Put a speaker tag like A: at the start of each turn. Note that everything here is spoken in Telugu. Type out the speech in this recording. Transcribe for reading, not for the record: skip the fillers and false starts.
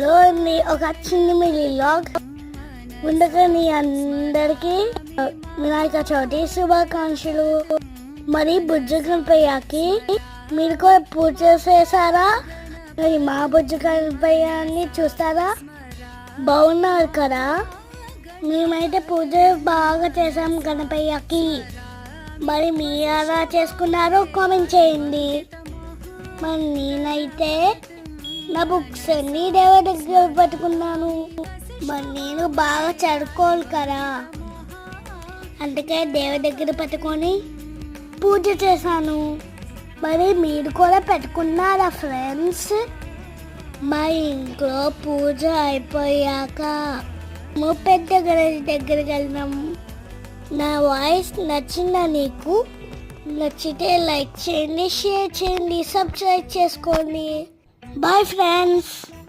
A: ఒక చిన్న మినీ లాగ్. ముందుగా మీ అందరికీ వినాయక చవితి శుభాకాంక్షలు. మరి బుజ్జ గణపయ్యకి మీరు కూడా పూజ చేశారా? మరి మా బుజ్జ గణపయ్యని చూస్తారా? బాగున్నారు కదా? మేమైతే పూజ బాగా చేసాం గణపయ్యకి. మరి మీరు ఎలా చేసుకున్నారో కామెంట్ చేయండి. మరి నేనైతే నా బుక్స్ అన్ని దేవుడి దగ్గర పెట్టుకున్నాను. మరి నేను బాగా చదువుకోవాలి కదా, అందుకే దేవుడి దగ్గర పెట్టుకొని పూజ చేశాను. మరి మీరు కూడా పెట్టుకున్నారా ఫ్రెండ్స్? మా ఇంట్లో పూజ అయిపోయాక పెద్ద గణేష్ దగ్గరికి వెళ్దాం. నా వాయిస్ నచ్చిందా నీకు? నచ్చితే లైక్ చేయండి, షేర్ చేయండి, సబ్స్క్రైబ్ చేసుకోండి. Bye friends.